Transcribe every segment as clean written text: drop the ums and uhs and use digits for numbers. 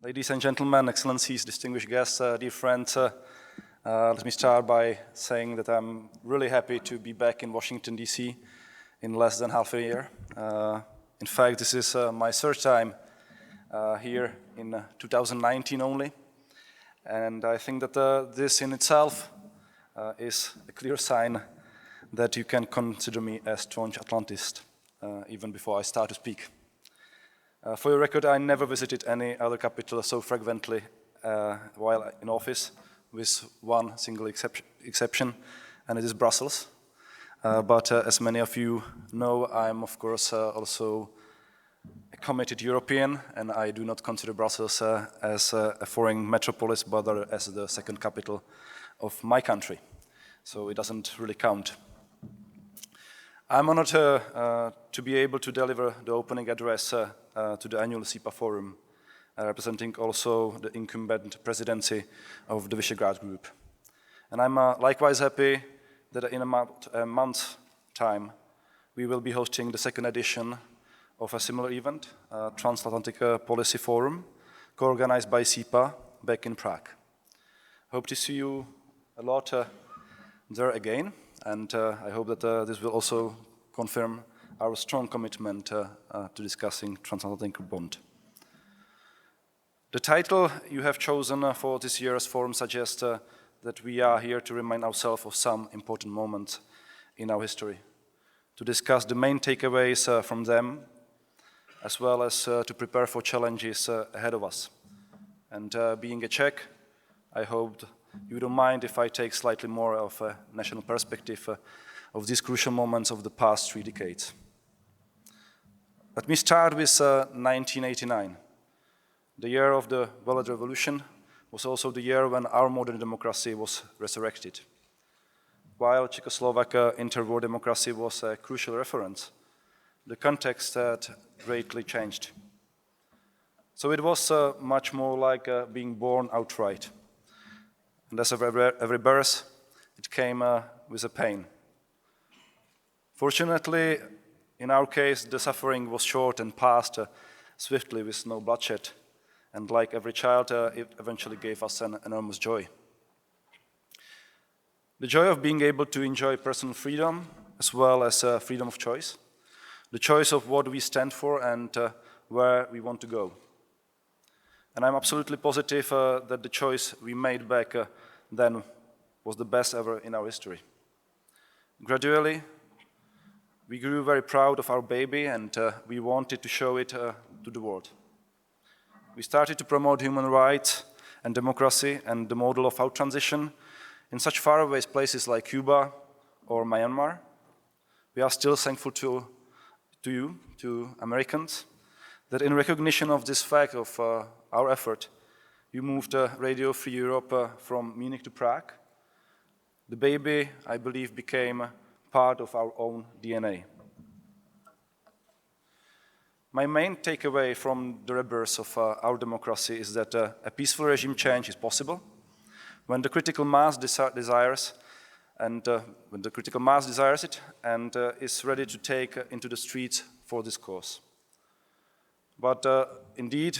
Ladies and gentlemen, excellencies, distinguished guests, dear friends, let me start by saying that I'm really happy to be back in Washington, D.C. in less than half a year. In fact, this is my third time here in 2019 only, and I think that this in itself is a clear sign that you can consider me a staunch Atlantist, even before I start to speak. For your record, I never visited any other capital so frequently while in office, with one single exception, and it is Brussels. But as many of you know, I'm of course also a committed European, and I do not consider Brussels as a foreign metropolis, but as the second capital of my country. So it doesn't really count. I'm honored to be able to deliver the opening address to the annual CEPA Forum, representing also the incumbent presidency of the Visegrad Group. And I'm likewise happy that in a month's time, we will be hosting the second edition of a similar event, Transatlantic Policy Forum, co-organized by CEPA back in Prague. Hope to see you a lot there again, and I hope that this will also confirm our strong commitment to discussing transatlantic bond. The title you have chosen for this year's forum suggests that we are here to remind ourselves of some important moments in our history, to discuss the main takeaways from them, as well as to prepare for challenges ahead of us. And being a Czech, I hope you don't mind if I take slightly more of a national perspective of these crucial moments of the past 3 decades. Let me start with 1989. The year of the Velvet Revolution was also the year when our modern democracy was resurrected. While Czechoslovak interwar democracy was a crucial reference, the context had greatly changed. So it was much more like being born outright. And as every birth, it came with a pain. Fortunately, in our case, the suffering was short and passed swiftly with no bloodshed. And like every child, it eventually gave us an enormous joy. The joy of being able to enjoy personal freedom, as well as freedom of choice. The choice of what we stand for and where we want to go. And I'm absolutely positive that the choice we made back then was the best ever in our history. Gradually, we grew very proud of our baby, and we wanted to show it to the world. We started to promote human rights and democracy and the model of our transition in such faraway places like Cuba or Myanmar. We are still thankful to you, to Americans, that in recognition of this fact of our effort, you moved Radio Free Europe from Munich to Prague. The baby, I believe, became part of our own DNA. My main takeaway from the rebirth of our democracy is that a peaceful regime change is possible when the critical mass desires it and is ready to take into the streets for this cause. But indeed,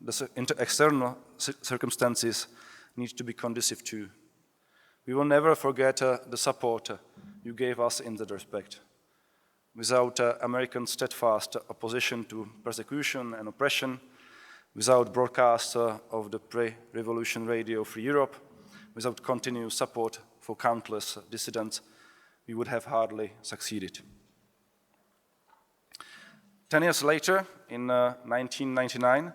the external circumstances need to be conducive too. We will never forget the support you gave us in that respect. Without American steadfast opposition to persecution and oppression, without broadcast of the pre-revolution Radio Free Europe, without continued support for countless dissidents, we would have hardly succeeded. 10 years later, in 1999,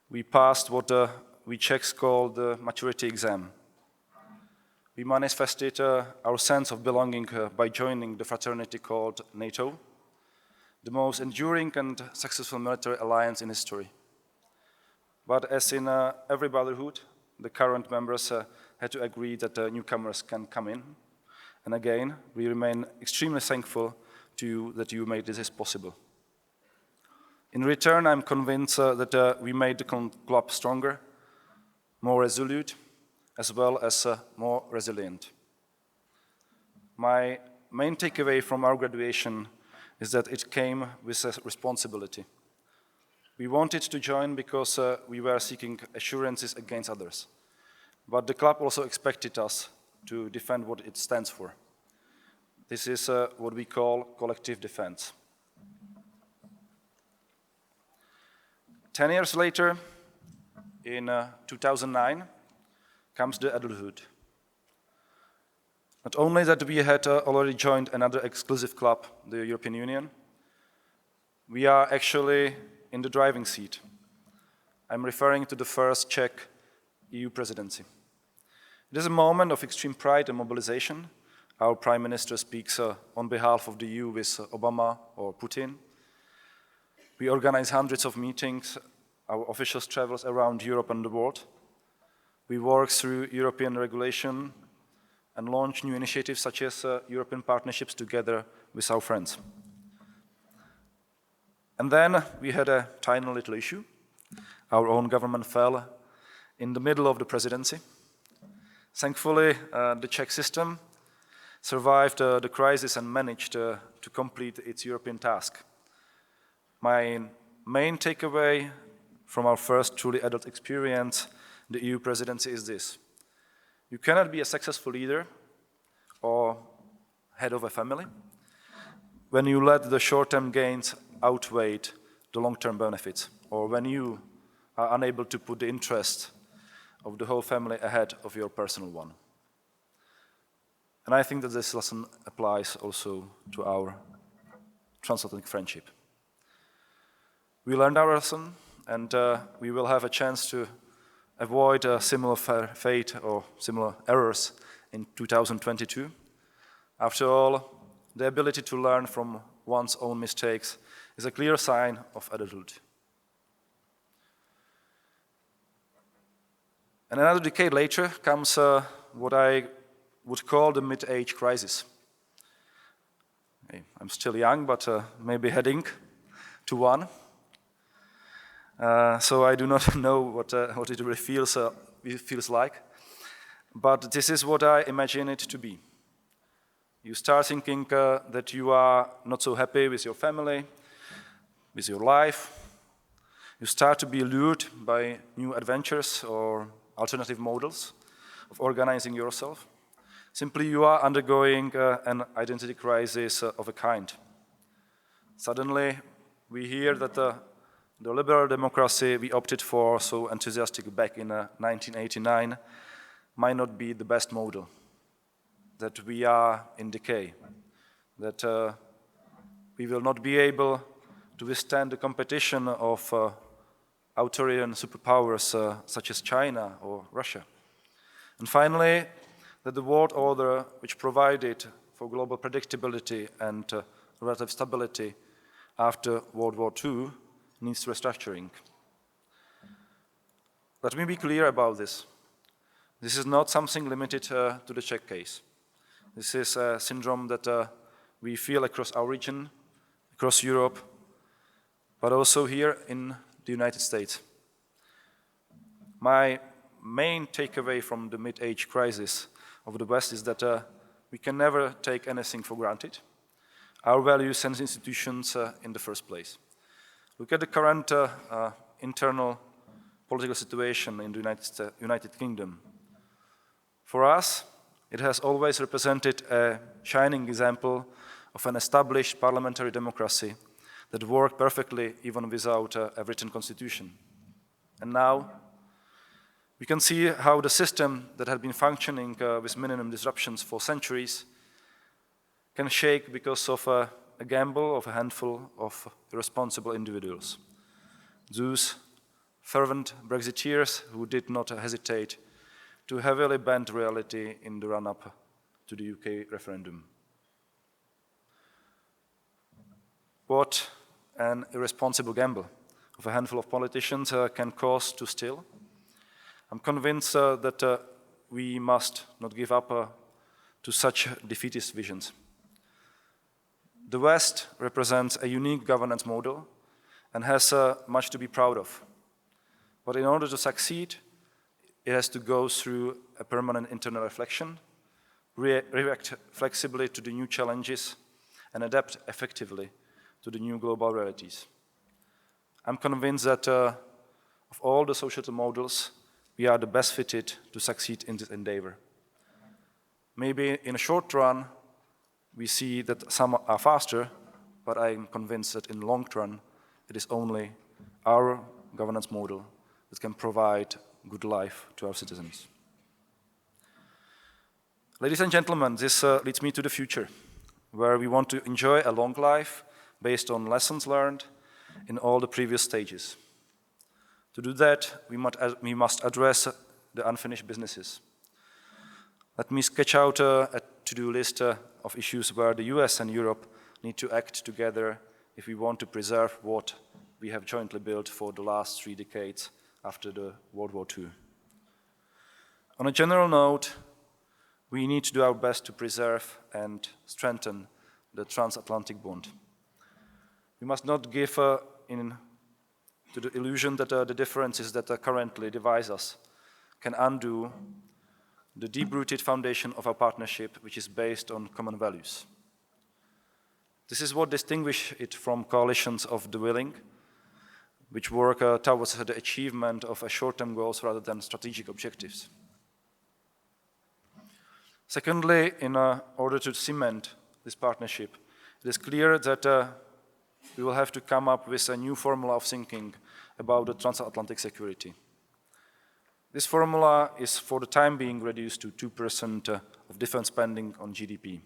we passed what we Czechs call the maturity exam. We manifested our sense of belonging by joining the fraternity called NATO, the most enduring and successful military alliance in history. But as in every brotherhood, the current members had to agree that newcomers can come in. And again, we remain extremely thankful to you that you made this possible. In return, I'm convinced that we made the club stronger, more resolute, as well as more resilient. My main takeaway from our graduation is that it came with a responsibility. We wanted to join because we were seeking assurances against others. But the club also expected us to defend what it stands for. This is what we call collective defense. 10 years later, in 2009, comes the adulthood. Not only that we had already joined another exclusive club, the European Union, we are actually in the driving seat. I'm referring to the first Czech EU presidency. It is a moment of extreme pride and mobilization. Our Prime Minister speaks on behalf of the EU with Obama or Putin. We organize hundreds of meetings. Our officials travel around Europe and the world. We work through European regulation and launch new initiatives such as European partnerships together with our friends. And then we had a tiny little issue. Our own government fell in the middle of the presidency. Thankfully, the Czech system survived the crisis and managed to complete its European task. My main takeaway from our first truly adult experience, the EU presidency, is this. You cannot be a successful leader or head of a family when you let the short-term gains outweigh the long-term benefits, or when you are unable to put the interest of the whole family ahead of your personal one. And I think that this lesson applies also to our transatlantic friendship. We learned our lesson, and we will have a chance to avoid a similar fate or similar errors in 2022. After all, the ability to learn from one's own mistakes is a clear sign of adulthood. And another decade later comes what I would call the mid-age crisis. I'm still young, but maybe heading to one. So I do not know what it really feels like. But this is what I imagine it to be. You start thinking that you are not so happy with your family, with your life. You start to be lured by new adventures or alternative models of organizing yourself. Simply, you are undergoing an identity crisis of a kind. Suddenly, we hear that the liberal democracy we opted for so enthusiastic back in 1989 might not be the best model, that we are in decay, that we will not be able to withstand the competition of authoritarian superpowers such as China or Russia. And finally, that the world order which provided for global predictability and relative stability after World War II needs restructuring. Let me be clear about this. This is not something limited to the Czech case. This is a syndrome that we feel across our region, across Europe, but also here in the United States. My main takeaway from the mid-age crisis of the West is that we can never take anything for granted, our values and institutions in the first place. Look at the current internal political situation in the United Kingdom. For us, it has always represented a shining example of an established parliamentary democracy that worked perfectly even without a written constitution. And now, we can see how the system that had been functioning with minimum disruptions for centuries can shake because of a gamble of a handful of irresponsible individuals. Those fervent Brexiteers who did not hesitate to heavily bend reality in the run-up to the UK referendum. What an irresponsible gamble of a handful of politicians can cause to still. I'm convinced that we must not give up to such defeatist visions. The West represents a unique governance model and has much to be proud of. But in order to succeed, it has to go through a permanent internal reflection, react flexibly to the new challenges, and adapt effectively to the new global realities. I'm convinced that of all the societal models, we are the best fitted to succeed in this endeavor. Maybe in a short run, we see that some are faster, but I'm convinced that in the long run, it is only our governance model that can provide good life to our citizens. Ladies and gentlemen, this leads me to the future, where we want to enjoy a long life based on lessons learned in all the previous stages. To do that, we must address the unfinished businesses. Let me sketch out a to-do list of issues where the US and Europe need to act together if we want to preserve what we have jointly built for the last 3 decades after the World War II. On a general note, we need to do our best to preserve and strengthen the transatlantic bond. We must not give in to the illusion that the differences that currently divide us can undo the deep-rooted foundation of our partnership, which is based on common values. This is what distinguishes it from coalitions of the willing, which work towards the achievement of short-term goals rather than strategic objectives. Secondly, in order to cement this partnership, it is clear that we will have to come up with a new formula of thinking about the transatlantic security. This formula is for the time being reduced to 2% of defense spending on GDP.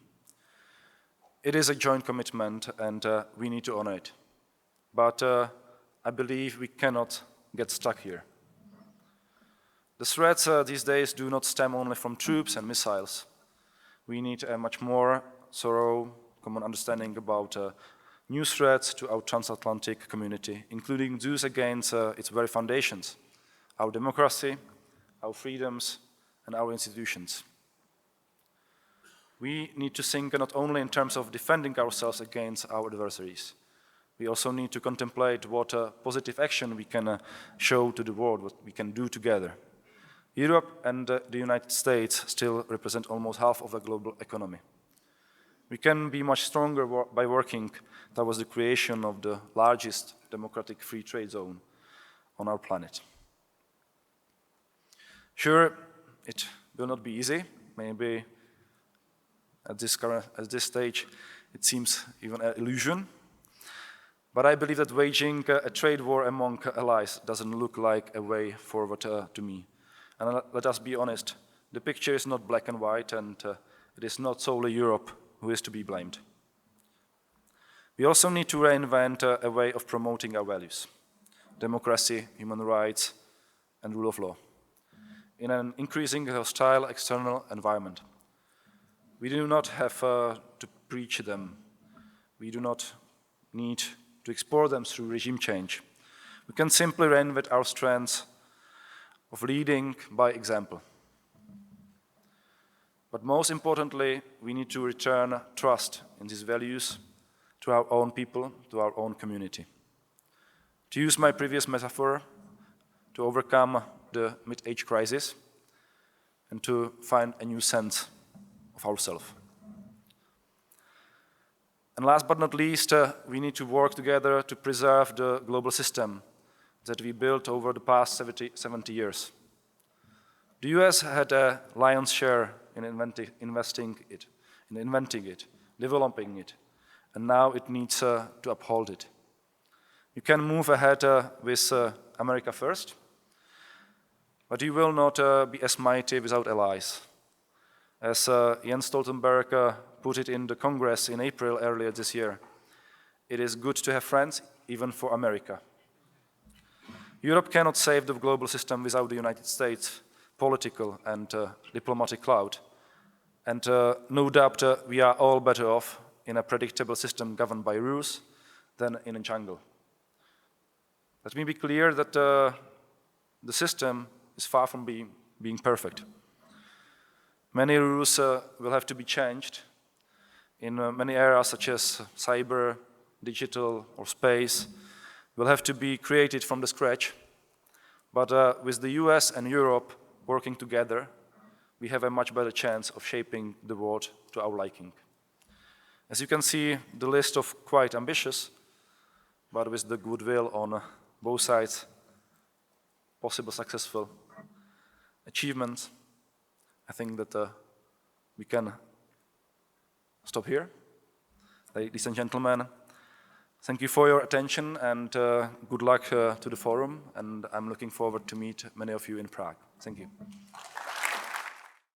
It is a joint commitment and we need to honor it. But I believe we cannot get stuck here. The threats these days do not stem only from troops and missiles. We need a much more thorough common understanding about new threats to our transatlantic community, including those against its very foundations, our democracy, our freedoms, and our institutions. We need to think not only in terms of defending ourselves against our adversaries. We also need to contemplate what positive action we can show to the world, what we can do together. Europe and the United States still represent almost half of the global economy. We can be much stronger by working towards the creation of the largest democratic free trade zone on our planet. Sure, it will not be easy. Maybe at this stage it seems even an illusion. But I believe that waging a trade war among allies doesn't look like a way forward to me. And let us be honest, the picture is not black and white, and it is not solely Europe who is to be blamed. We also need to reinvent a way of promoting our values: democracy, human rights, and rule of law, in an increasingly hostile external environment. We do not have to preach them. We do not need to explore them through regime change. We can simply reinvent our strengths of leading by example. But most importantly, we need to return trust in these values to our own people, to our own community. To use my previous metaphor, to overcome the mid-age crisis and to find a new sense of ourselves. And last but not least, we need to work together to preserve the global system that we built over the past 70 years. The US had a lion's share in inventing it, developing it, and now it needs to uphold it. You can move ahead with America first, but you will not be as mighty without allies. As Jens Stoltenberg put it in the Congress in April earlier this year, it is good to have friends, even for America. Europe cannot save the global system without the United States' political and diplomatic clout. And no doubt we are all better off in a predictable system governed by rules than in a jungle. Let me be clear that the system is far from being perfect. Many rules will have to be changed in many areas such as cyber, digital, or space, will have to be created from the scratch. But with the US and Europe working together, we have a much better chance of shaping the world to our liking. As you can see, the list is quite ambitious, but with the goodwill on both sides, possible successful achievements. I think that we can stop here. Ladies and gentlemen, thank you for your attention and good luck to the forum, and I'm looking forward to meet many of you in Prague. Thank you.